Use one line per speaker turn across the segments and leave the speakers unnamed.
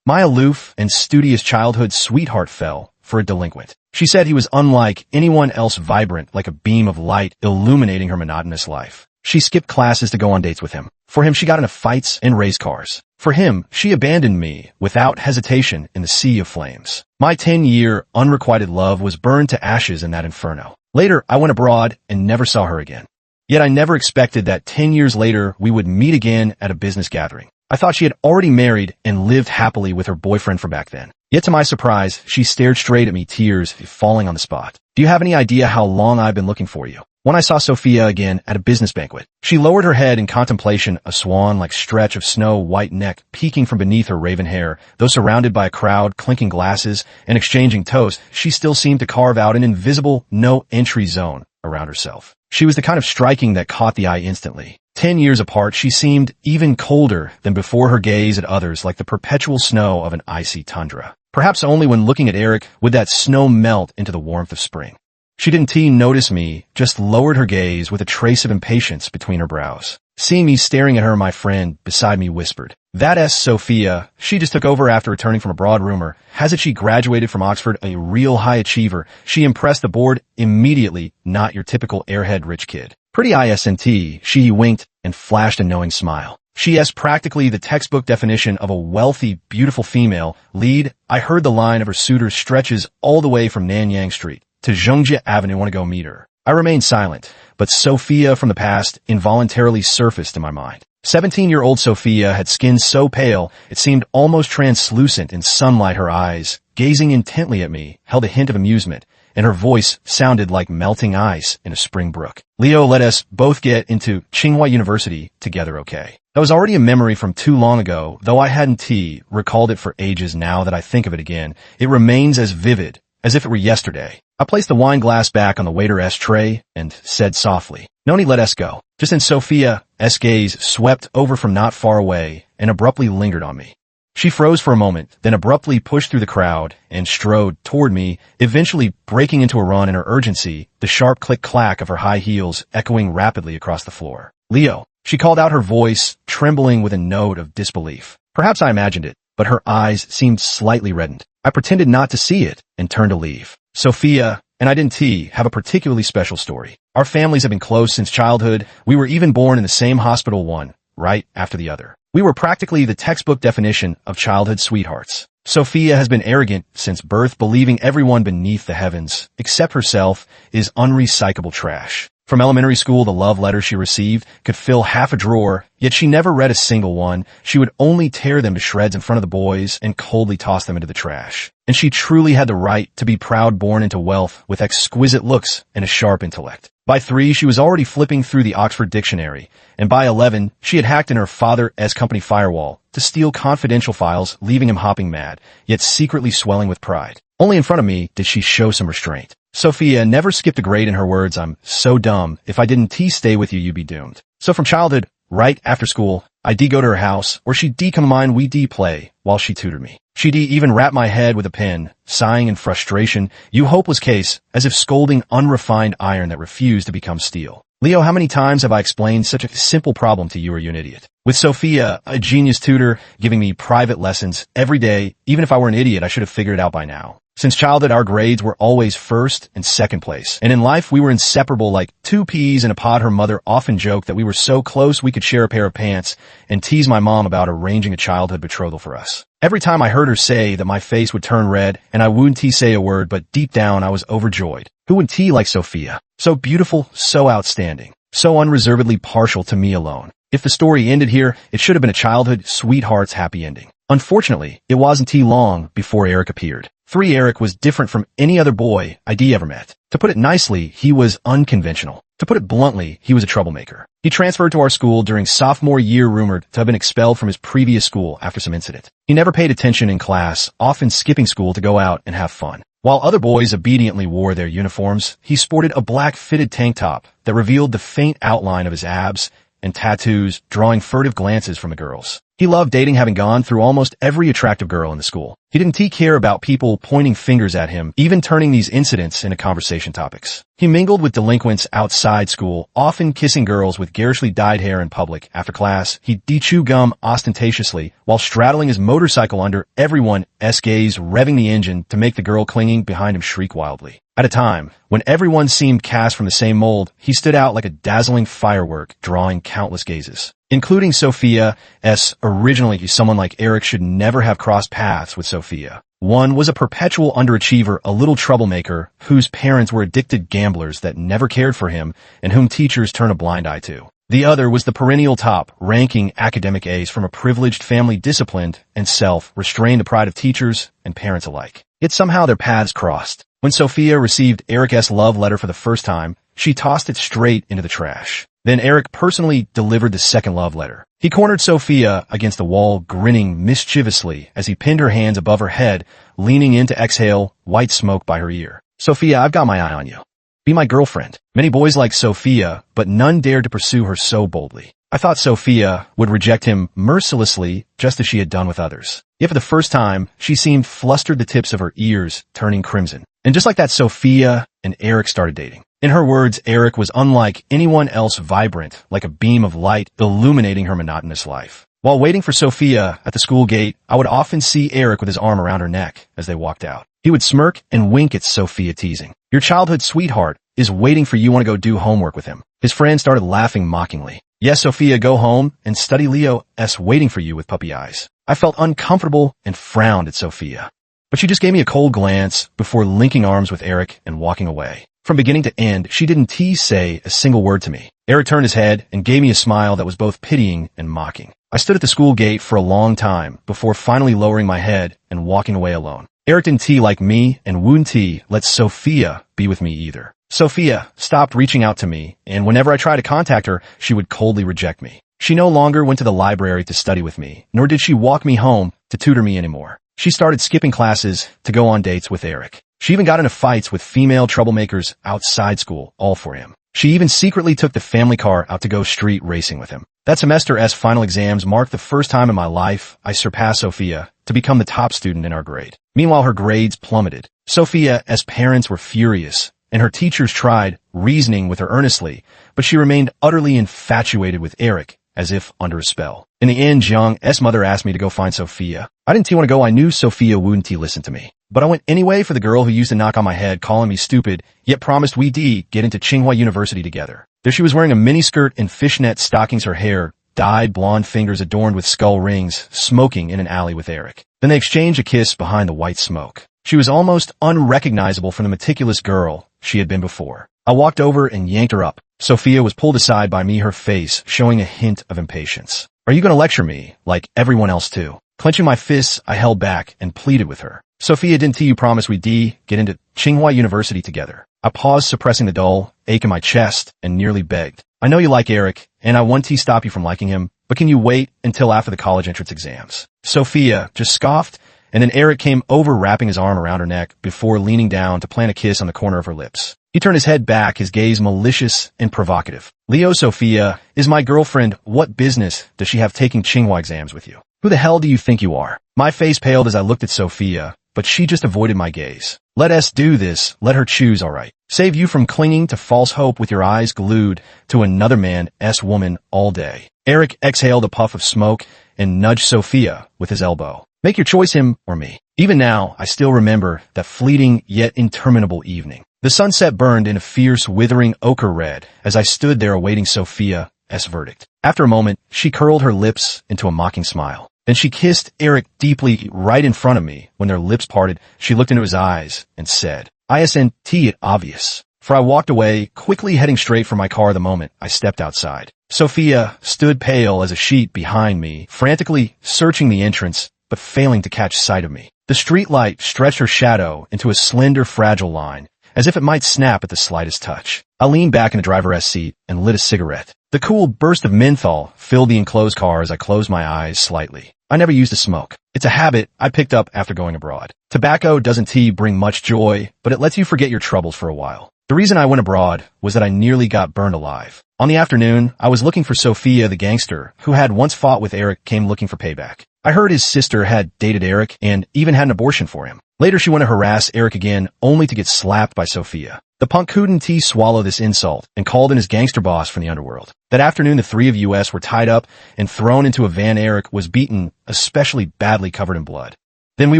My aloof and studious childhood sweetheart fell for a delinquent. She said he was unlike anyone else, vibrant like a beam of light illuminating her monotonous life. She skipped classes to go on dates with him. For him, she got into fights and race cars. For him, she abandoned me without hesitation in the sea of flames. My 10-year unrequited love was burned to ashes in that inferno. Later, I went abroad and never saw her again. Yet I never expected that 10 years later we would meet again at a business gathering. I thought she had already married and lived happily with her boyfriend from back then. Yet to my surprise, she stared straight at me, tears falling on the spot. Do you have any idea how long I've been looking for you? When I saw Sophia again at a business banquet, she lowered her head in contemplation, a swan-like stretch of snow-white neck peeking from beneath her raven hair. Though surrounded by a crowd clinking glasses and exchanging toasts, she still seemed to carve out an invisible no-entry zone around herself. She was the kind of striking that caught the eye instantly. 10 years apart, she seemed even colder than before her gaze at others, like the perpetual snow of an icy tundra. Perhaps only when looking at Eric would that snow melt into the warmth of spring. She didn't notice me, just lowered her gaze with a trace of impatience between her brows. Seeing me staring at her, my friend beside me whispered, "That's Sophia. She just took over after returning from abroad. Rumor has it she graduated from Oxford, a real high achiever. She impressed the board immediately, not your typical airhead rich kid." Pretty isn't, she winked and flashed a knowing smile. She is practically the textbook definition of a wealthy, beautiful female. Lead, I heard the line of her suitor stretches all the way from Nanyang Street to Zhongjie Avenue. Want to go meet her? I remained silent, but Sophia from the past involuntarily surfaced in my mind. 17-year-old Sophia had skin so pale it seemed almost translucent in sunlight. Her eyes, gazing intently at me, held a hint of amusement, and her voice sounded like melting ice in a spring brook. "Leo, let us both get into Tsinghua University together, okay?" That was already a memory from too long ago, though I hadn't recalled it for ages. Now that I think of it again, it remains as vivid as if it were yesterday. I placed the wine glass back on the waiter's tray and said softly, "No need, let us go." Just then Sophia's gaze swept over from not far away and abruptly lingered on me. She froze for a moment, then abruptly pushed through the crowd and strode toward me, eventually breaking into a run. In her urgency, the sharp click-clack of her high heels echoing rapidly across the floor. "Leo," she called out, her voice trembling with a note of disbelief. Perhaps I imagined it, but her eyes seemed slightly reddened. I pretended not to see it and turned to leave. Sophia and I didn't have a particularly special story. Our families have been close since childhood. We were even born in the same hospital, one right after the other. We were practically the textbook definition of childhood sweethearts. Sophia has been arrogant since birth, believing everyone beneath the heavens, except herself, is unrecyclable trash. From elementary school, the love letters she received could fill half a drawer, yet she never read a single one. She would only tear them to shreds in front of the boys and coldly toss them into the trash. And she truly had the right to be proud, born into wealth with exquisite looks and a sharp intellect. By 3, she was already flipping through the Oxford Dictionary, and by 11, she had hacked in her father's company firewall to steal confidential files, leaving him hopping mad, yet secretly swelling with pride. Only in front of me did she show some restraint. Sophia never skipped a grade. In her words, "I'm so dumb. If I didn't stay with you, you'd be doomed." So from childhood, right after school, I'd go to her house, or she'd come mine. We'd play while she tutored me. She'd even wrap my head with a pen, sighing in frustration, "You hopeless case," as if scolding unrefined iron that refused to become steel. "Leo, how many times have I explained such a simple problem to you? Are you an idiot?" With Sophia, a genius tutor, giving me private lessons every day, even if I were an idiot, I should have figured it out by now. Since childhood, our grades were always first and second place. And in life, we were inseparable like two peas in a pod. Her mother often joked that we were so close we could share a pair of pants, and teased my mom about arranging a childhood betrothal for us. Every time I heard her say that, my face would turn red, and I wouldn't say a word, but deep down I was overjoyed. Who would like Sophia? So beautiful, so outstanding, so unreservedly partial to me alone. If the story ended here, it should have been a childhood sweetheart's happy ending. Unfortunately, it wasn't long before Eric appeared. Eric was different from any other boy I'd ever met. To put it nicely, he was unconventional. To put it bluntly, he was a troublemaker. He transferred to our school during sophomore year, rumored to have been expelled from his previous school after some incident. He never paid attention in class, often skipping school to go out and have fun. While other boys obediently wore their uniforms, he sported a black fitted tank top that revealed the faint outline of his abs and tattoos, drawing furtive glances from the girls. He loved dating, having gone through almost every attractive girl in the school. He didn't care about people pointing fingers at him, even turning these incidents into conversation topics. He mingled with delinquents outside school, often kissing girls with garishly dyed hair in public. After class, he'd chew gum ostentatiously while straddling his motorcycle under everyone's gaze, revving the engine to make the girl clinging behind him shriek wildly. At a time when everyone seemed cast from the same mold, he stood out like a dazzling firework, drawing countless gazes, including Sophia's. Originally, someone like Eric should never have crossed paths with Sophia. One was a perpetual underachiever, a little troublemaker, whose parents were addicted gamblers that never cared for him and whom teachers turned a blind eye to. The other was the perennial top-ranking academic ace from a privileged family, disciplined and self-restrained, the pride of teachers and parents alike. Yet somehow their paths crossed. When Sophia received Eric's love letter for the first time, she tossed it straight into the trash. Then Eric personally delivered the second love letter. He cornered Sophia against the wall, grinning mischievously as he pinned her hands above her head, leaning in to exhale white smoke by her ear. "Sophia, I've got my eye on you. Be my girlfriend." Many boys liked Sophia, but none dared to pursue her so boldly. I thought Sophia would reject him mercilessly, just as she had done with others. Yet for the first time, she seemed flustered, the tips of her ears turning crimson. And just like that, Sophia and Eric started dating. In her words, Eric was unlike anyone else, vibrant, like a beam of light illuminating her monotonous life. While waiting for Sophia at the school gate, I would often see Eric with his arm around her neck as they walked out. He would smirk and wink at Sophia, teasing, "Your childhood sweetheart is waiting for you. Want to go do homework with him?" His friend started laughing mockingly. "Yes, Sophia, go home and study. Leo's waiting for you," with puppy eyes. I felt uncomfortable and frowned at Sophia, but she just gave me a cold glance before linking arms with Eric and walking away. From beginning to end, she didn't say a single word to me. Eric turned his head and gave me a smile that was both pitying and mocking. I stood at the school gate for a long time before finally lowering my head and walking away alone. Eric didn't like me and wouldn't let Sophia be with me either. Sophia stopped reaching out to me, and whenever I tried to contact her, she would coldly reject me. She no longer went to the library to study with me, nor did she walk me home to tutor me anymore. She started skipping classes to go on dates with Eric. She even got into fights with female troublemakers outside school, all for him. She even secretly took the family car out to go street racing with him. That semester's final exams marked the first time in my life I surpassed Sophia to become the top student in our grade. Meanwhile, her grades plummeted. Sophia's parents were furious, and her teachers tried reasoning with her earnestly, but she remained utterly infatuated with Eric, as if under a spell. In the end, Jiang's mother asked me to go find Sophia. I didn't want to go. I knew Sophia wouldn't listen to me. But I went anyway for the girl who used to knock on my head, calling me stupid, yet promised we'd get into Tsinghua University together. There she was, wearing a miniskirt and fishnet stockings, her hair dyed blonde, fingers adorned with skull rings, smoking in an alley with Eric. Then they exchanged a kiss behind the white smoke. She was almost unrecognizable from the meticulous girl she had been before. I walked over and yanked her up. Sophia was pulled aside by me, her face showing a hint of impatience. "Are you going to lecture me, like everyone else too?" Clenching my fists, I held back and pleaded with her. "Sophia, didn't you promise we'd get into Tsinghua University together?" I paused, suppressing the dull ache in my chest, and nearly begged. "I know you like Eric, and I won't stop you from liking him, but can you wait until after the college entrance exams?" Sophia just scoffed, and then Eric came over, wrapping his arm around her neck before leaning down to plant a kiss on the corner of her lips. He turned his head back, his gaze malicious and provocative. "Leo, Sophia is my girlfriend. What business does she have taking Tsinghua exams with you? Who the hell do you think you are?" My face paled as I looked at Sophia, but she just avoided my gaze. "Let us do this. Let her choose, all right. Save you from clinging to false hope with your eyes glued to another man's woman all day." Eric exhaled a puff of smoke and nudged Sophia with his elbow. "Make your choice, him or me." Even now, I still remember that fleeting yet interminable evening. The sunset burned in a fierce, withering ochre red as I stood there awaiting Sophia's verdict. After a moment, she curled her lips into a mocking smile. Then she kissed Eric deeply right in front of me. When their lips parted, she looked into his eyes and said, "Isn't it obvious?" For I walked away, quickly heading straight for my car the moment I stepped outside. Sophia stood pale as a sheet behind me, frantically searching the entrance, but failing to catch sight of me. The street light stretched her shadow into a slender, fragile line, as if it might snap at the slightest touch. I leaned back in the driver's seat and lit a cigarette. The cool burst of menthol filled the enclosed car as I closed my eyes slightly. I never used to smoke. It's a habit I picked up after going abroad. Tobacco doesn't bring much joy, but it lets you forget your troubles for a while. The reason I went abroad was that I nearly got burned alive. On the afternoon, I was looking for Sophia, the gangster, who had once fought with Eric, came looking for payback. I heard his sister had dated Eric and even had an abortion for him. Later she went to harass Eric again, only to get slapped by Sophia. The punk couldn't swallow this insult and called in his gangster boss from the underworld. That afternoon, the three of us were tied up and thrown into a van. Eric was beaten, especially badly covered in blood. Then we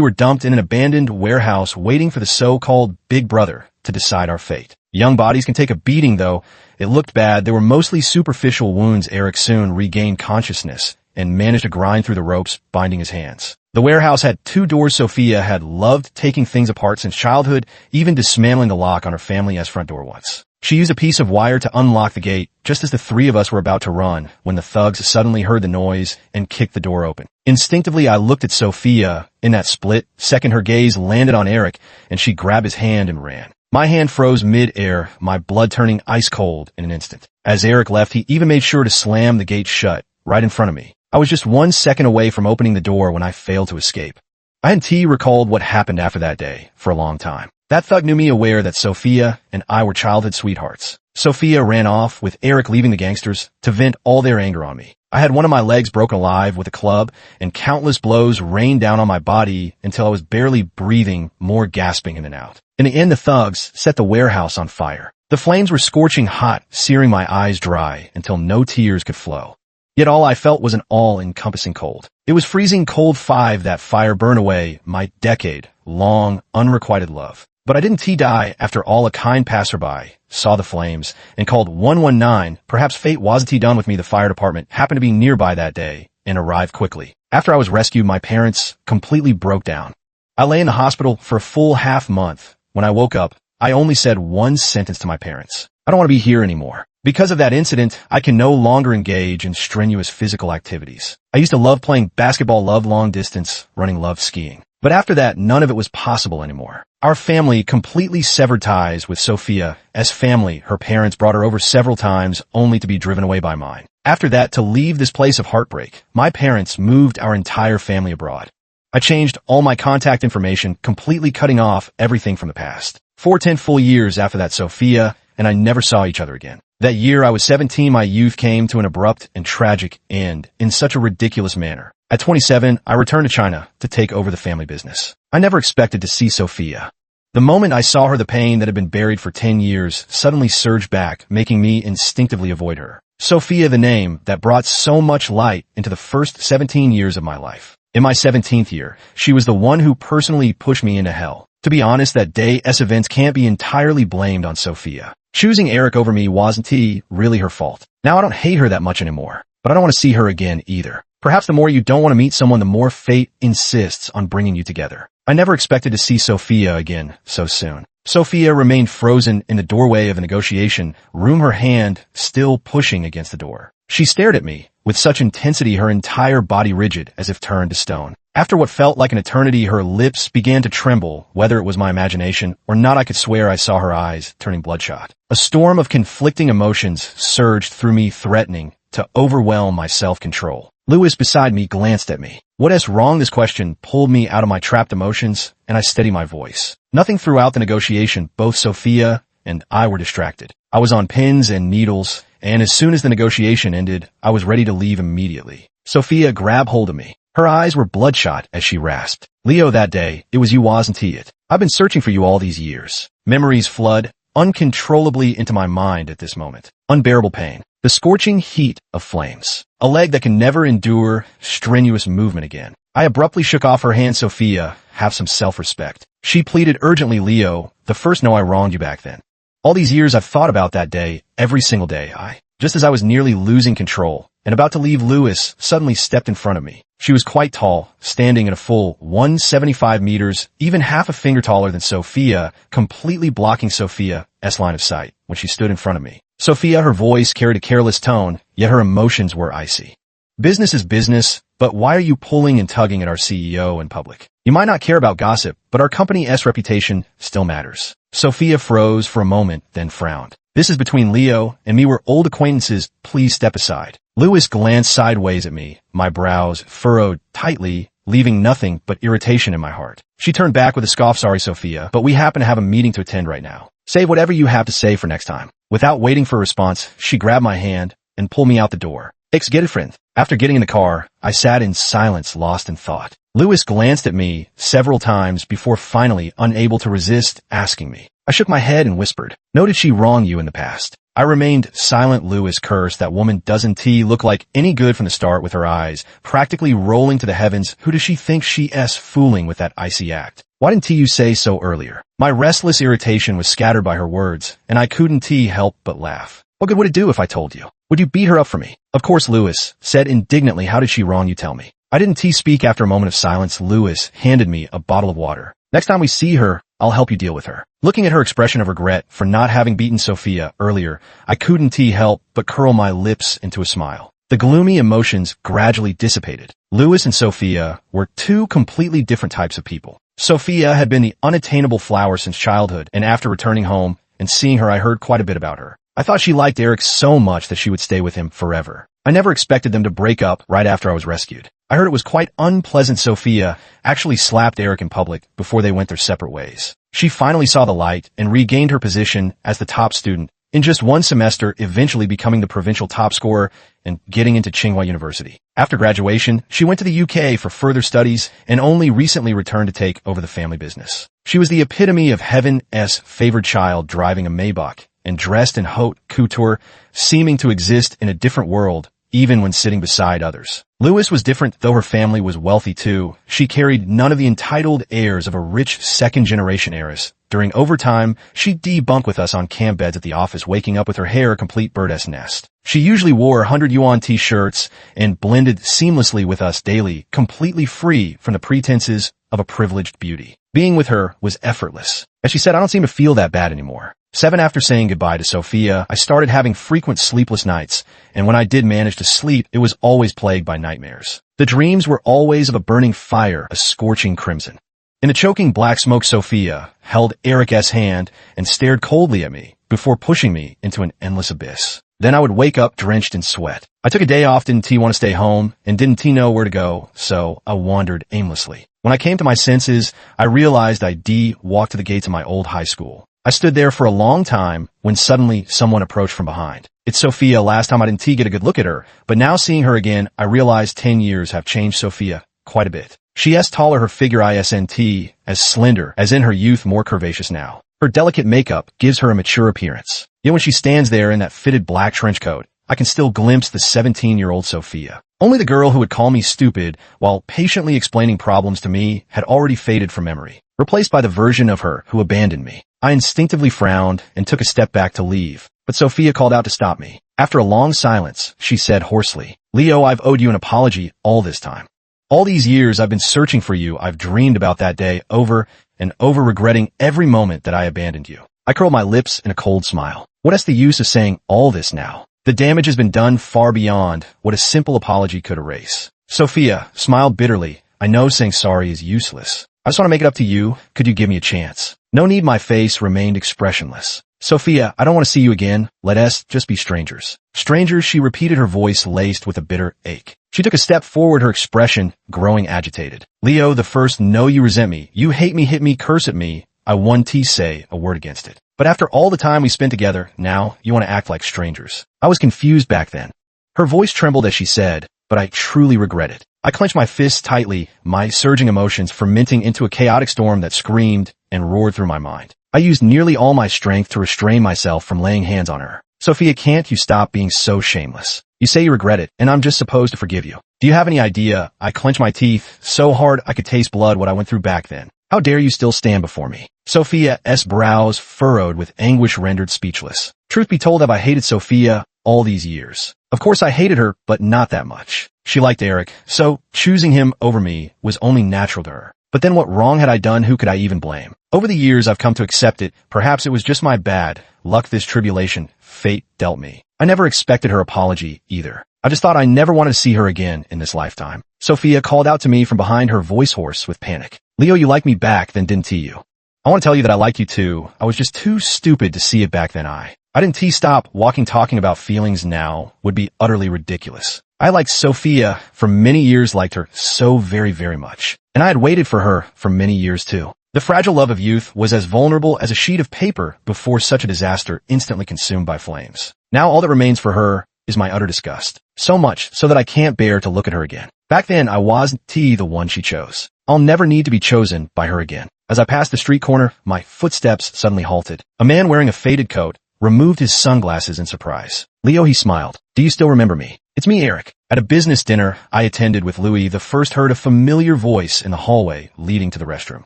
were dumped in an abandoned warehouse waiting for the so-called Big Brother to decide our fate. Young bodies can take a beating, though. It looked bad. They were mostly superficial wounds. Eric soon regained consciousness and managed to grind through the ropes, binding his hands. The warehouse had 2 doors. Sophia had loved taking things apart since childhood, even dismantling the lock on her family's front door once. She used a piece of wire to unlock the gate just as the three of us were about to run when the thugs suddenly heard the noise and kicked the door open. Instinctively, I looked at Sophia. In that split second, her gaze landed on Eric and she grabbed his hand and ran. My hand froze mid-air, my blood turning ice cold in an instant. As Eric left, he even made sure to slam the gate shut right in front of me. I was just 1 second away from opening the door when I failed to escape. I hadn't recalled what happened after that day for a long time. That thug knew me, aware that Sophia and I were childhood sweethearts. Sophia ran off with Eric, leaving the gangsters to vent all their anger on me. I had one of my legs broken alive with a club, and countless blows rained down on my body until I was barely breathing, more gasping in and out. In the end, the thugs set the warehouse on fire. The flames were scorching hot, searing my eyes dry until no tears could flow. Yet all I felt was an all-encompassing cold. It was freezing cold. That fire burned away my decade-long, unrequited love. But I didn't die. After all, a kind passerby saw the flames and called 119. Perhaps fate wasn't done with me. The fire department happened to be nearby that day and arrived quickly. After I was rescued, my parents completely broke down. I lay in the hospital for a full half-month. When I woke up, I only said one sentence to my parents: I don't want to be here anymore. Because of that incident, I can no longer engage in strenuous physical activities. I used to love playing basketball, love long distance, running, love skiing. But after that, none of it was possible anymore. Our family completely severed ties with Sophia. As family, her parents brought her over several times, only to be driven away by mine. After that, to leave this place of heartbreak, my parents moved our entire family abroad. I changed all my contact information, completely cutting off everything from the past. 10 full years after that, Sophia and I never saw each other again. That year, I was 17. My youth came to an abrupt and tragic end in such a ridiculous manner. At 27, I returned to China to take over the family business. I never expected to see Sophia. The moment I saw her, the pain that had been buried for 10 years suddenly surged back, making me instinctively avoid her. Sophia, the name that brought so much light into the first 17 years of my life. In my 17th year, she was the one who personally pushed me into hell. To be honest, that day's events can't be entirely blamed on Sophia. Choosing Eric over me wasn't really her fault. Now I don't hate her that much anymore, but I don't want to see her again either. Perhaps the more you don't want to meet someone, the more fate insists on bringing you together. I never expected to see Sophia again so soon. Sophia remained frozen in the doorway of the negotiation room, her hand still pushing against the door. She stared at me with such intensity, her entire body rigid as if turned to stone. After what felt like an eternity, her lips began to tremble. Whether it was my imagination or not, I could swear I saw her eyes turning bloodshot. A storm of conflicting emotions surged through me, threatening to overwhelm my self-control. Lewis beside me glanced at me. What is wrong? This question pulled me out of my trapped emotions, and I steadied my voice. Nothing. Throughout the negotiation, both Sophia and I were distracted. I was on pins and needles, and as soon as the negotiation ended, I was ready to leave immediately. Sophia grabbed hold of me. Her eyes were bloodshot as she rasped, "Leo, that day, it was you, wasn't it? I've been searching for you all these years." Memories flood uncontrollably into my mind at this moment. Unbearable pain. The scorching heat of flames. A leg that can never endure strenuous movement again. I abruptly shook off her hand. "Sophia, have some self-respect." She pleaded urgently. "Leo, the first know I wronged you back then. All these years I've thought about that day, every single day. Just as I was nearly losing control and about to leave, Lewis suddenly stepped in front of me. She was quite tall, standing at a full 175 meters, even half a finger taller than Sophia, completely blocking Sophia's line of sight when she stood in front of me. Sophia, her voice carried a careless tone, yet her emotions were icy. "Business is business, but why are you pulling and tugging at our CEO in public? You might not care about gossip, but our company's reputation still matters." Sophia froze for a moment, then frowned. "This is between Leo and me. We're old acquaintances. Please step aside." Lewis glanced sideways at me, my brows furrowed tightly, leaving nothing but irritation in my heart. She turned back with a scoff. "Sorry, Sophia, but we happen to have a meeting to attend right now." Save whatever you have to say for next time. Without waiting for a response, she grabbed my hand and pulled me out the door. Get it, friend. After getting in the car, I sat in silence, lost in thought. Lewis glanced at me several times before finally, unable to resist, asking me. I shook my head and whispered, "No, did she wrong you in the past?" I remained silent. Lewis cursed. That woman doesn't look like any good from the start, with her eyes practically rolling to the heavens. Who does she think she is fooling with that icy act? Why didn't you say so earlier? My restless irritation was scattered by her words, and I couldn't help but laugh. What good would it do if I told you? Would you beat her up for me? Of course, Lewis said indignantly. How did she wrong you, tell me? I didn't speak. After a moment of silence, Lewis handed me a bottle of water. Next time we see her, I'll help you deal with her. Looking at her expression of regret for not having beaten Sophia earlier, I couldn't help but curl my lips into a smile. The gloomy emotions gradually dissipated. Lewis and Sophia were two completely different types of people. Sophia had been the unattainable flower since childhood, and after returning home and seeing her, I heard quite a bit about her. I thought she liked Eric so much that she would stay with him forever. I never expected them to break up right after I was rescued. I heard it was quite unpleasant. Sophia actually slapped Eric in public before they went their separate ways. She finally saw the light and regained her position as the top student in just one semester, eventually becoming the provincial top scorer and getting into Tsinghua University. After graduation, she went to the UK for further studies and only recently returned to take over the family business. She was the epitome of heaven's favored child, driving a Maybach and dressed in haute couture, seeming to exist in a different world, even when sitting beside others. Lewis was different. Though her family was wealthy too, she carried none of the entitled airs of a rich second-generation heiress. During overtime, she'd debunk with us on camp beds at the office, waking up with her hair a complete bird's nest. She usually wore 100 yuan t-shirts and blended seamlessly with us daily, completely free from the pretenses of a privileged beauty. Being with her was effortless. As she said, I don't seem to feel that bad anymore. After saying goodbye to Sophia, I started having frequent sleepless nights, and when I did manage to sleep, it was always plagued by nightmares. The dreams were always of a burning fire, a scorching crimson. In the choking black smoke, Sophia held Eric's hand and stared coldly at me before pushing me into an endless abyss. Then I would wake up drenched in sweat. I took a day off, didn't want to stay home, and didn't know where to go, so I wandered aimlessly. When I came to my senses, I realized I'd walked to the gates of my old high school. I stood there for a long time when suddenly someone approached from behind. It's Sophia. Last time I didn't get a good look at her, but now seeing her again, I realized 10 years have changed Sophia quite a bit. She is taller, her figure isn't as slender as in her youth, more curvaceous now. Her delicate makeup gives her a mature appearance. Yet when she stands there in that fitted black trench coat, I can still glimpse the 17-year-old Sophia. Only the girl who would call me stupid while patiently explaining problems to me had already faded from memory, replaced by the version of her who abandoned me. I instinctively frowned and took a step back to leave, but Sophia called out to stop me. After a long silence, she said hoarsely, "Leo, I've owed you an apology all this time. All these years I've been searching for you. I've dreamed about that day over and over, regretting every moment that I abandoned you." I curled my lips in a cold smile. What is the use of saying all this now? The damage has been done far beyond what a simple apology could erase. Sophia smiled bitterly. "I know saying sorry is useless. I just want to make it up to you. Could you give me a chance?" "No need." My face remained expressionless. "Sophia, I don't want to see you again. Let us just be strangers." "Strangers," she repeated, her voice laced with a bitter ache. She took a step forward, her expression growing agitated. "Leo, the first no you resent me, you hate me, hit me, curse at me, I won't say a word against it. But after all the time we spent together, now you want to act like strangers." I was confused back then. Her voice trembled as she said, "But I truly regret it." I clenched my fists tightly, my surging emotions fermenting into a chaotic storm that screamed and roared through my mind. I used nearly all my strength to restrain myself from laying hands on her. "Sophia, can't you stop being so shameless? You say you regret it, and I'm just supposed to forgive you. Do you have any idea?" I clenched my teeth so hard I could taste blood, what I went through back then. "How dare you still stand before me?" Sophia's brows furrowed with anguish, rendered speechless. Truth be told, I hated Sophia all these years. Of course I hated her, but not that much. She liked Eric, so choosing him over me was only natural to her. But then what wrong had I done? Who could I even blame? Over the years I've come to accept it. Perhaps it was just my bad luck, this tribulation fate dealt me. I never expected her apology either. I just thought I never wanted to see her again in this lifetime. Sophia called out to me from behind, her voice hoarse with panic. "Leo, you like me back then, didn't you? I want to tell you that I like you too. I was just too stupid to see it back then. I didn't stop walking. Talking about feelings now would be utterly ridiculous. I liked Sophia for many years, liked her so very, very much. And I had waited for her for many years too. The fragile love of youth was as vulnerable as a sheet of paper before such a disaster instantly consumed by flames. Now all that remains for her is my utter disgust. So much so that I can't bear to look at her again. Back then, I wasn't the one she chose. I'll never need to be chosen by her again. As I passed the street corner, my footsteps suddenly halted. A man wearing a faded coat removed his sunglasses in surprise. Leo, he smiled. Do you still remember me? It's me, Eric. At a business dinner I attended with Louis, the first heard a familiar voice in the hallway leading to the restroom.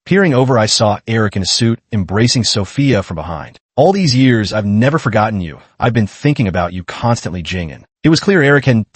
Peering over, I saw Eric in a suit embracing Sophia from behind. All these years, I've never forgotten you. I've been thinking about you constantly, Jing'an. It was clear Eric had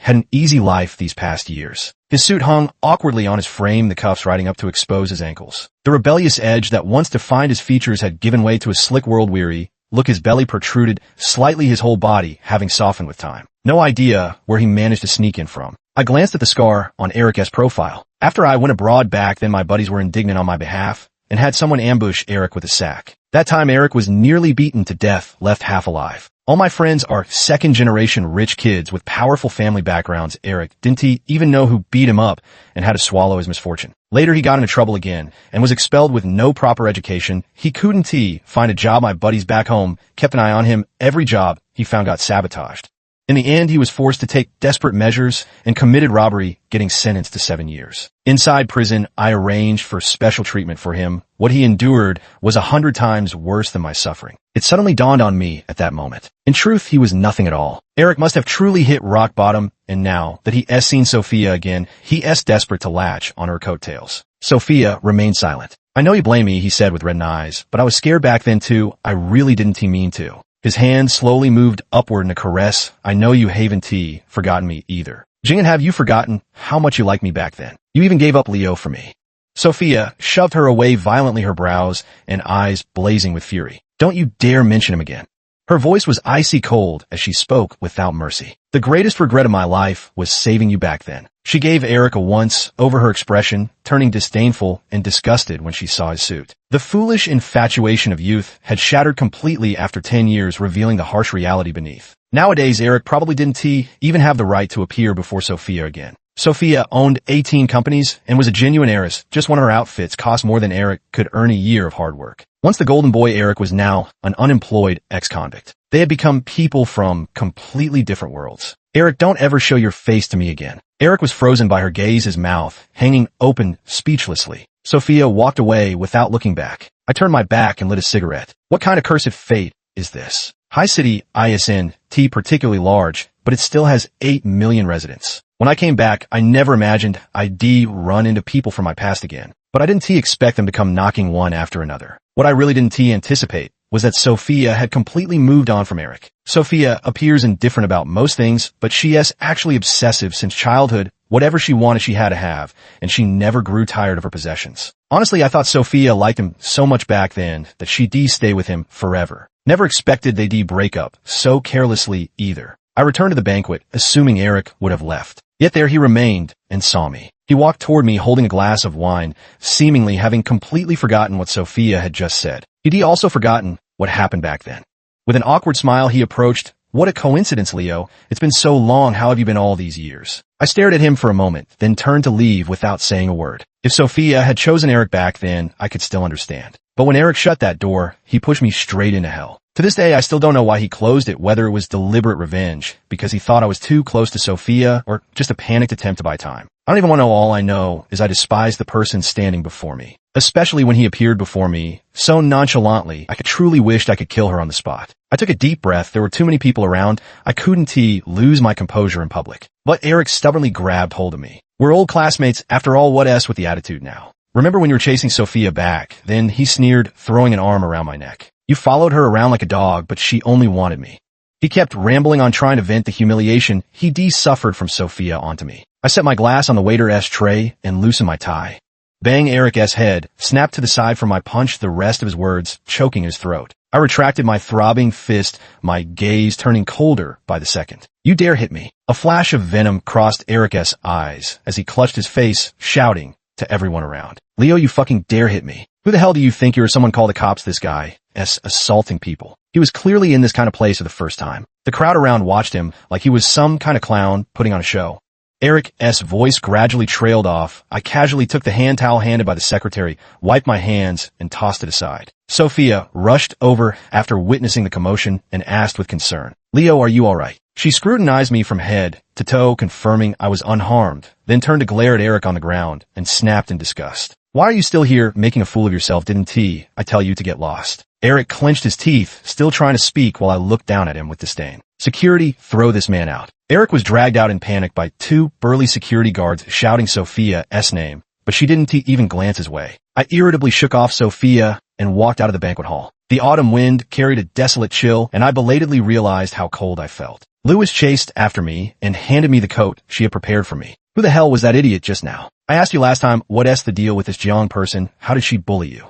an easy life these past years. His suit hung awkwardly on his frame, the cuffs riding up to expose his ankles. The rebellious edge that once defined his features had given way to a slick world-weary look. His belly protruded slightly, his whole body having softened with time. No idea where he managed to sneak in from. I glanced at the scar on Eric's profile. After I went abroad back then, my buddies were indignant on my behalf and had someone ambush Eric with a sack. That time Eric was nearly beaten to death, left half alive. All my friends are second-generation rich kids with powerful family backgrounds. Eric didn't even know who beat him up and had to swallow his misfortune. Later he got into trouble again and was expelled with no proper education. He couldn't find a job. My buddies back home kept an eye on him. Every job he found got sabotaged. In the end, he was forced to take desperate measures and committed robbery, getting sentenced to 7 years. Inside prison, I arranged for special treatment for him. What he endured was 100 times worse than my suffering. It suddenly dawned on me at that moment. In truth, he was nothing at all. Eric must have truly hit rock bottom, and now that he's seen Sophia again, he's desperate to latch on her coattails. Sophia remained silent. I know you blame me, he said with reddened eyes, but I was scared back then too. I really didn't mean to. His hand slowly moved upward in a caress. I know you haven't forgotten me either. Jing'an, have you forgotten how much you liked me back then? You even gave up Leo for me. Sophia shoved her away violently, her brows and eyes blazing with fury. Don't you dare mention him again. Her voice was icy cold as she spoke without mercy. The greatest regret of my life was saving you back then. She gave Eric a once-over her expression, turning disdainful and disgusted when she saw his suit. The foolish infatuation of youth had shattered completely after 10 years, revealing the harsh reality beneath. Nowadays, Eric probably didn't even have the right to appear before Sophia again. Sophia owned 18 companies and was a genuine heiress. Just one of her outfits cost more than Eric could earn a year of hard work. Once the golden boy, Eric was now an unemployed ex-convict. They had become people from completely different worlds. Eric, don't ever show your face to me again. Eric was frozen by her gaze, his mouth hanging open speechlessly. Sophia walked away without looking back. I turned my back and lit a cigarette. What kind of cursed fate is this? High City isn't particularly large, but it still has 8 million residents. When I came back, I never imagined I'd run into people from my past again. But I didn't expect them to come knocking one after another. What I really didn't anticipate was that Sophia had completely moved on from Eric. Sophia appears indifferent about most things, but she is actually obsessive since childhood. Whatever she wanted, she had to have, and she never grew tired of her possessions. Honestly, I thought Sophia liked him so much back then that she'd stay with him forever. Never expected they'd break up so carelessly either. I returned to the banquet, assuming Eric would have left. Yet there he remained and saw me. He walked toward me holding a glass of wine, seemingly having completely forgotten what Sophia had just said. He'd also forgotten what happened back then. With an awkward smile, he approached. What a coincidence, Leo. It's been so long. How have you been all these years? I stared at him for a moment, then turned to leave without saying a word. If Sophia had chosen Eric back then, I could still understand. But when Eric shut that door, he pushed me straight into hell. To this day, I still don't know why he closed it, whether it was deliberate revenge, because he thought I was too close to Sophia, or just a panicked attempt to buy time. I don't even want to know. All I know is I despise the person standing before me, especially when he appeared before me so nonchalantly. I could truly wished I could kill her on the spot. I took a deep breath. There were too many people around. I couldn't lose my composure in public. But Eric stubbornly grabbed hold of me. We're old classmates. After all, what else with the attitude now? Remember when you were chasing Sophia back? Then he sneered, throwing an arm around my neck. You followed her around like a dog, but she only wanted me. He kept rambling on, trying to vent the humiliation he suffered from Sophia onto me. I set my glass on the waiter's tray and loosened my tie. Bang! Eric's head snapped to the side from my punch, the rest of his words choking his throat. I retracted my throbbing fist, my gaze turning colder by the second. You dare hit me? A flash of venom crossed Eric's eyes as he clutched his face, shouting to everyone around. Leo, you fucking dare hit me. Who the hell do you think you're? Someone call the cops. This guy is assaulting people. He was clearly in this kind of place for the first time. The crowd around watched him like he was some kind of clown putting on a show. Eric's voice gradually trailed off. I casually took the hand towel handed by the secretary, wiped my hands, and tossed it aside. Sophia rushed over after witnessing the commotion and asked with concern, "Leo, are you all right?" She scrutinized me from head to toe, confirming I was unharmed, then turned to glare at Eric on the ground and snapped in disgust. "Why are you still here making a fool of yourself? Didn't I tell you to get lost?" Eric clenched his teeth, still trying to speak while I looked down at him with disdain. "Security, throw this man out." Eric was dragged out in panic by two burly security guards shouting Sophia's name, but she didn't even glance his way. I irritably shook off Sophia and walked out of the banquet hall. The autumn wind carried a desolate chill, and I belatedly realized how cold I felt. Lewis chased after me and handed me the coat she had prepared for me. "Who the hell was that idiot just now? I asked you last time, what's the deal with this Jiang person? How did she bully you?"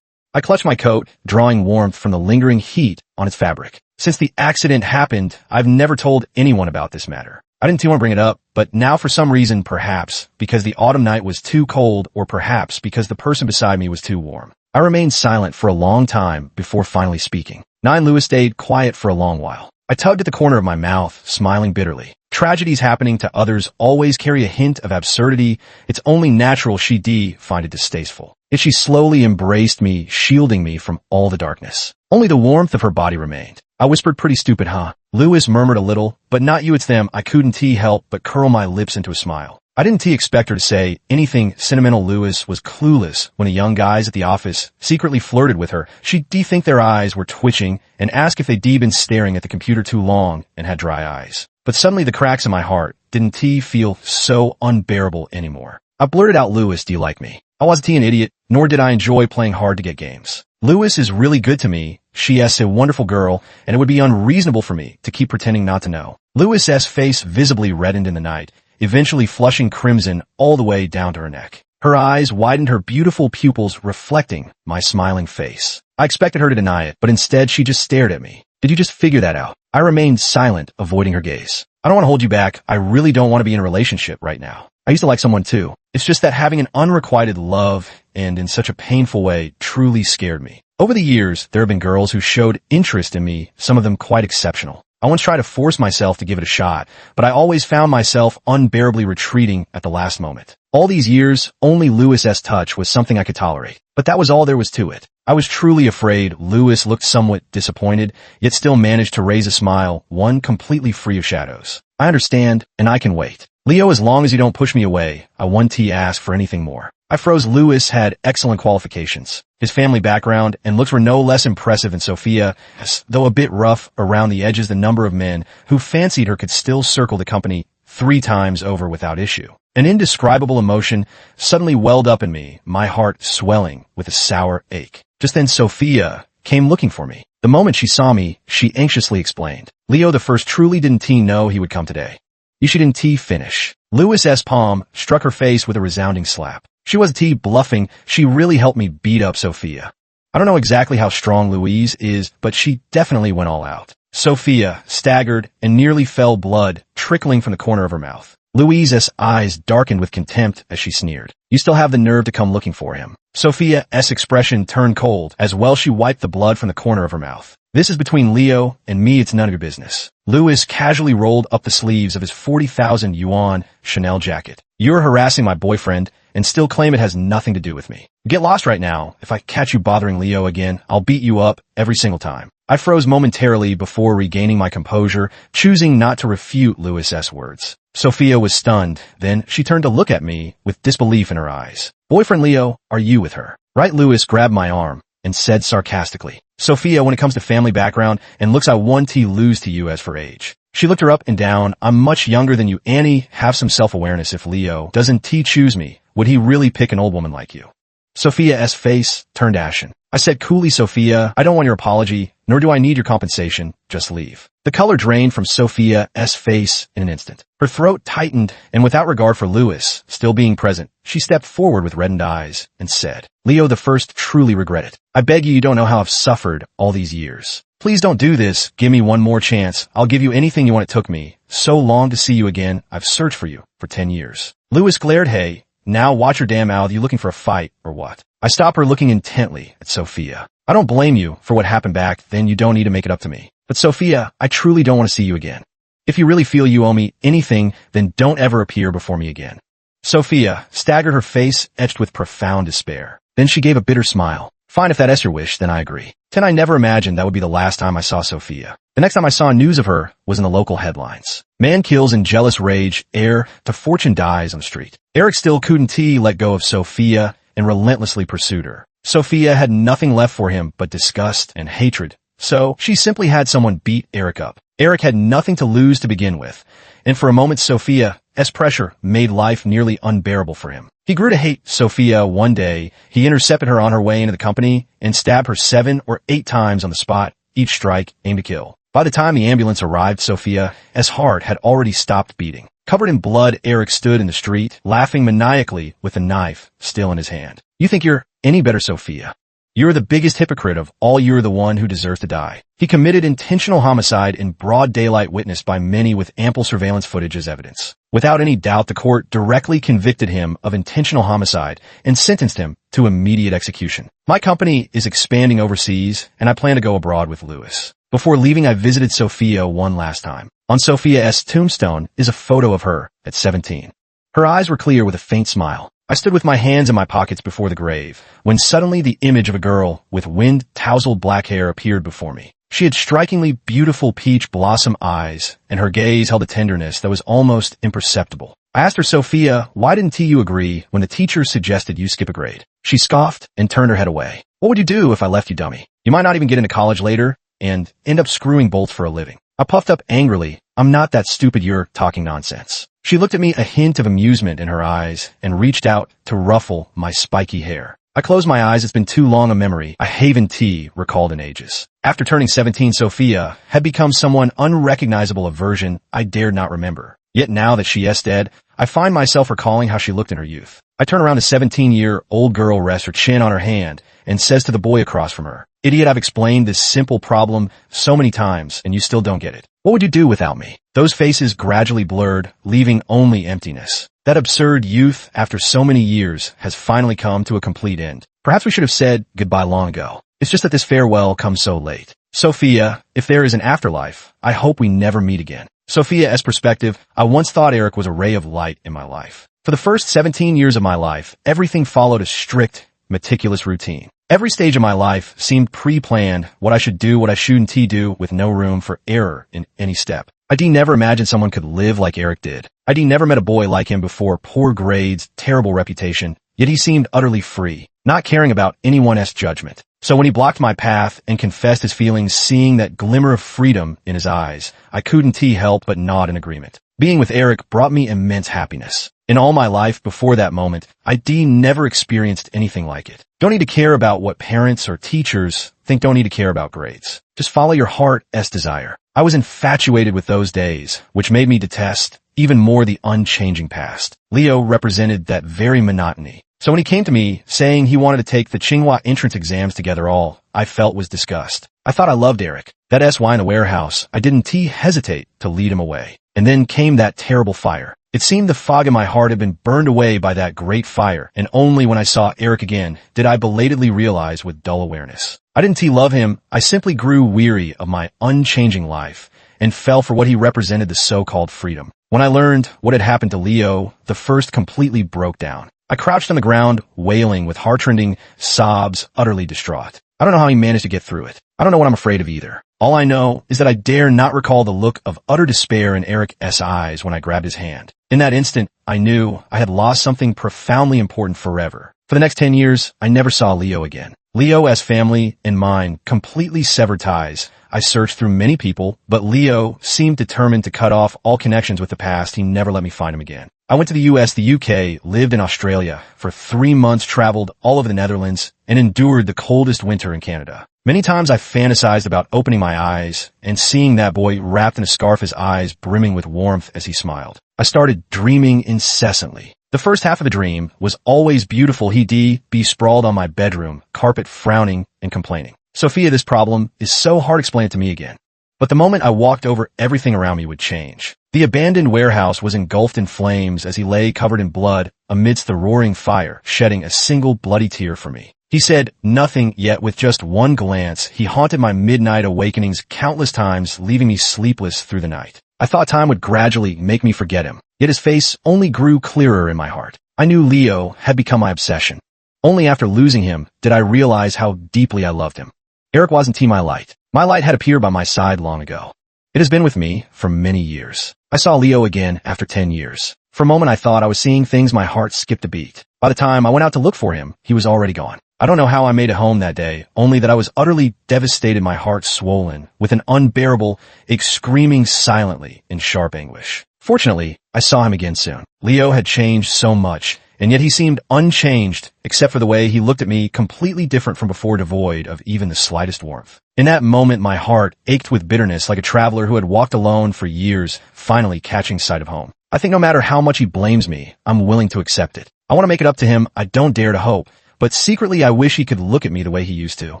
I clutched my coat, drawing warmth from the lingering heat on its fabric. Since the accident happened, I've never told anyone about this matter. I didn't want to bring it up, but now for some reason, perhaps because the autumn night was too cold, or perhaps because the person beside me was too warm. I remained silent for a long time before finally speaking. Lewis stayed quiet for a long while. I tugged at the corner of my mouth, smiling bitterly. Tragedies happening to others always carry a hint of absurdity. It's only natural she'd find it distasteful. Yet she slowly embraced me, shielding me from all the darkness. Only the warmth of her body remained. I whispered, "Pretty stupid, huh?" Lewis murmured a little, "But not you, it's them." I couldn't help but curl my lips into a smile. I didn't expect her to say anything sentimental. Lewis was clueless when the young guys at the office secretly flirted with her. She'd think their eyes were twitching and ask if they'd been staring at the computer too long and had dry eyes. But suddenly the cracks in my heart didn't feel so unbearable anymore. I blurted out, "Lewis, do you like me?" I wasn't an idiot, nor did I enjoy playing hard to get games. "Lewis is really good to me. She's a wonderful girl, and it would be unreasonable for me to keep pretending not to know." Lewis's face visibly reddened in the night, eventually flushing crimson all the way down to her neck. Her eyes widened, her beautiful pupils reflecting my smiling face. I expected her to deny it, but instead she just stared at me. "Did you just figure that out?" I remained silent, avoiding her gaze. "I don't want to hold you back. I really don't want to be in a relationship right now. I used to like someone too. It's just that having an unrequited love, and in such a painful way, truly scared me. Over the years, there have been girls who showed interest in me, some of them quite exceptional. I once tried to force myself to give it a shot, but I always found myself unbearably retreating at the last moment. All these years, only Lewis's touch was something I could tolerate, but that was all there was to it. I was truly afraid. Lewis looked somewhat disappointed, yet still managed to raise a smile, one completely free of shadows. "I understand, and I can wait. Leo, as long as you don't push me away, I won't ask for anything more." I froze. Lewis had excellent qualifications. His family background and looks were no less impressive than Sophia's, though a bit rough around the edges. The number of men who fancied her could still circle the company 3 times over without issue. An indescribable emotion suddenly welled up in me, my heart swelling with a sour ache. Just then Sophia came looking for me. The moment she saw me, she anxiously explained, "Leo the first truly didn't know he would come today." You she didn't finish. Lewis's palm struck her face with a resounding slap. She wasn't bluffing. She really helped me beat up Sophia. I don't know exactly how strong Louise is, but she definitely went all out. Sophia staggered and nearly fell, blood trickling from the corner of her mouth. Louise's eyes darkened with contempt as she sneered. "You still have the nerve to come looking for him." Sophia's expression turned cold as well. She wiped the blood from the corner of her mouth. "This is between Leo and me. It's none of your business." Lewis casually rolled up the sleeves of his 40,000 yuan Chanel jacket. "You're harassing my boyfriend and still claim it has nothing to do with me. Get lost right now. If I catch you bothering Leo again, I'll beat you up every single time." I froze momentarily before regaining my composure, choosing not to refute Lewis's words. Sophia was stunned. Then she turned to look at me with disbelief in her eyes. "Boyfriend Leo, are you with her?" "Right." Lewis grabbed my arm and said sarcastically, "Sophia, when it comes to family background and looks, I won't lose to you as for age." She looked her up and down. "I'm much younger than you. Annie, have some self-awareness. If Leo doesn't choose me, would he really pick an old woman like you?" Sophia's face turned ashen. I said coolly, "Sophia, I don't want your apology, nor do I need your compensation. Just leave." The color drained from Sophia's face in an instant. Her throat tightened, and without regard for Lewis still being present, she stepped forward with reddened eyes and said, "Leo the first truly regret it. I beg you don't know how I've suffered all these years. Please don't do this. Give me one more chance. I'll give you anything you want." It took me so long to see you again. I've searched for you for 10 years. Lewis glared. "Hey, now watch your damn mouth. You looking for a fight or what?" I stopped her, looking intently at Sophia. "I don't blame you for what happened back then. You don't need to make it up to me. But Sophia, I truly don't want to see you again." If you really feel you owe me anything, then don't ever appear before me again." Sophia staggered, her face etched with profound despair. Then she gave a bitter smile. "Fine, if that's your wish, then I agree." I never imagined that would be the last time I saw Sophia. The next time I saw news of her was in the local headlines. Man kills in jealous rage, heir to fortune dies on the street. Eric still couldn't let go of Sophia and relentlessly pursued her. Sophia had nothing left for him but disgust and hatred, so she simply had someone beat Eric up. Eric had nothing to lose to begin with, and for a moment Sophia's pressure made life nearly unbearable for him. He grew to hate Sophia. One day, he intercepted her on her way into the company and stabbed her 7 or 8 times on the spot, each strike aimed to kill. By the time the ambulance arrived, Sophia's heart had already stopped beating. Covered in blood, Eric stood in the street, laughing maniacally with the knife still in his hand. "You think you're any better, Sophia? You're the biggest hypocrite of all. You're the one who deserves to die." He committed intentional homicide in broad daylight, witnessed by many with ample surveillance footage as evidence. Without any doubt, the court directly convicted him of intentional homicide and sentenced him to immediate execution. "My company is expanding overseas, and I plan to go abroad with Lewis." Before leaving, I visited Sophia one last time. On Sophia's tombstone is a photo of her at 17. Her eyes were clear with a faint smile. I stood with my hands in my pockets before the grave, when suddenly the image of a girl with wind-tousled black hair appeared before me. She had strikingly beautiful peach blossom eyes, and her gaze held a tenderness that was almost imperceptible. I asked her, "Sophia, why didn't you agree when the teacher suggested you skip a grade?" She scoffed and turned her head away. "What would you do if I left you, dummy? You might not even get into college later and end up screwing bolts for a living." I puffed up angrily. "I'm not that stupid. You're talking nonsense." She looked at me, a hint of amusement in her eyes, and reached out to ruffle my spiky hair. I closed my eyes. It's been too long a memory I haven't recalled in ages. After turning 17, Sophia had become someone unrecognizable, a version I dared not remember. Yet now that she is dead, I find myself recalling how she looked in her youth. I turn around, a 17-year-old girl rests her chin on her hand and says to the boy across from her, "Idiot, I've explained this simple problem so many times, and you still don't get it. What would you do without me?" Those faces gradually blurred, leaving only emptiness. That absurd youth, after so many years, has finally come to a complete end. Perhaps we should have said goodbye long ago. It's just that this farewell comes so late. Sophia, if there is an afterlife, I hope we never meet again. Sophia's perspective, I once thought Eric was a ray of light in my life. For the first 17 years of my life, everything followed a strict, meticulous routine. Every stage of my life seemed pre-planned, what I should do, what I shouldn't do, with no room for error in any step. I never imagined someone could live like Eric did. I never met a boy like him before. Poor grades, terrible reputation, yet he seemed utterly free, not caring about anyone's judgment. So when he blocked my path and confessed his feelings, seeing that glimmer of freedom in his eyes, I couldn't help but nod in agreement. Being with Eric brought me immense happiness. In all my life before that moment, I never experienced anything like it. Don't need to care about what parents or teachers think. Don't need to care about grades. Just follow your heart's desire. I was infatuated with those days, which made me detest even more the unchanging past. Leo represented that very monotony. So when he came to me saying he wanted to take the Tsinghua entrance exams together, all I felt was disgust. I thought I loved Eric. That's why in the warehouse, I didn't hesitate to lead him away. And then came that terrible fire. It seemed the fog in my heart had been burned away by that great fire, and only when I saw Eric again did I belatedly realize with dull awareness. I didn't love him, I simply grew weary of my unchanging life and fell for what he represented, the so-called freedom. When I learned what had happened to Leo, the first completely broke down. I crouched on the ground, wailing with heart-rending sobs, utterly distraught. I don't know how he managed to get through it. I don't know what I'm afraid of either. All I know is that I dare not recall the look of utter despair in Eric's eyes when I grabbed his hand. In that instant, I knew I had lost something profoundly important forever. For the next 10 years, I never saw Leo again. Leo's family and mine completely severed ties. I searched through many people, but Leo seemed determined to cut off all connections with the past. He never let me find him again. I went to the US, the UK, lived in Australia for 3 months, traveled all over the Netherlands, and endured the coldest winter in Canada. Many times I fantasized about opening my eyes and seeing that boy wrapped in a scarf, his eyes brimming with warmth as he smiled. I started dreaming incessantly. The first half of the dream was always beautiful. He'd be sprawled on my bedroom carpet, frowning and complaining. "Sophia, this problem is so hard. Explain it to me again." But the moment I walked over, everything around me would change. The abandoned warehouse was engulfed in flames as he lay covered in blood amidst the roaring fire, shedding a single bloody tear for me. He said nothing, yet with just one glance, he haunted my midnight awakenings countless times, leaving me sleepless through the night. I thought time would gradually make me forget him, yet his face only grew clearer in my heart. I knew Leo had become my obsession. Only after losing him did I realize how deeply I loved him. Eric wasn't my light. My light had appeared by my side long ago. It has been with me for many years. I saw Leo again after 10 years. For a moment I thought I was seeing things, my heart skipped a beat. By the time I went out to look for him, he was already gone. I don't know how I made it home that day, only that I was utterly devastated, my heart swollen, with an unbearable ache, screaming silently in sharp anguish. Fortunately, I saw him again soon. Leo had changed so much, and yet he seemed unchanged, except for the way he looked at me, completely different from before, devoid of even the slightest warmth. In that moment, my heart ached with bitterness, like a traveler who had walked alone for years, finally catching sight of home. I think no matter how much he blames me, I'm willing to accept it. I want to make it up to him, I don't dare to hope, but secretly I wish he could look at me the way he used to.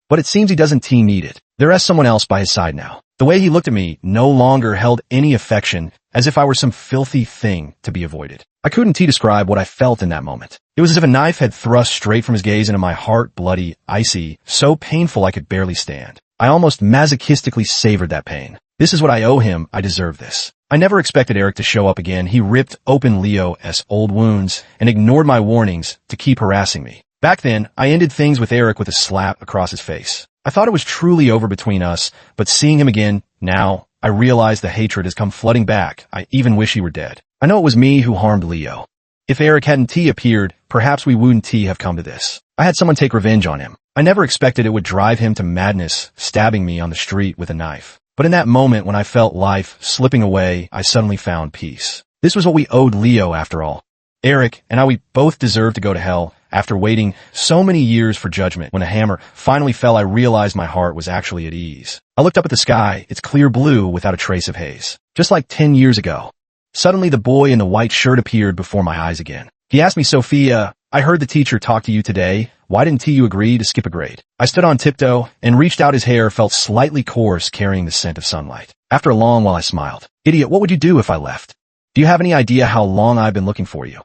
But it seems he doesn't need it. There is someone else by his side now. The way he looked at me no longer held any affection, as if I were some filthy thing to be avoided. I couldn't describe what I felt in that moment. It was as if a knife had thrust straight from his gaze into my heart, bloody, icy, so painful I could barely stand. I almost masochistically savored that pain. This is what I owe him, I deserve this. I never expected Eric to show up again. He ripped open Leo's old wounds and ignored my warnings to keep harassing me. Back then, I ended things with Eric with a slap across his face. I thought it was truly over between us, but seeing him again, now, I realize the hatred has come flooding back. I even wish he were dead. I know it was me who harmed Leo. If Eric hadn't appeared, perhaps we wouldn't have come to this. I had someone take revenge on him. I never expected it would drive him to madness, stabbing me on the street with a knife. But in that moment when I felt life slipping away, I suddenly found peace. This was what we owed Leo after all. Eric and I, we both deserved to go to hell. After waiting so many years for judgment, when a hammer finally fell, I realized my heart was actually at ease. I looked up at the sky, its clear blue without a trace of haze. Just like 10 years ago. Suddenly the boy in the white shirt appeared before my eyes again. He asked me, Sophia, I heard the teacher talk to you today. Why didn't you agree to skip a grade? I stood on tiptoe and reached out. His hair felt slightly coarse, carrying the scent of sunlight. After a long while I smiled. Idiot, what would you do if I left? Do you have any idea how long I've been looking for you?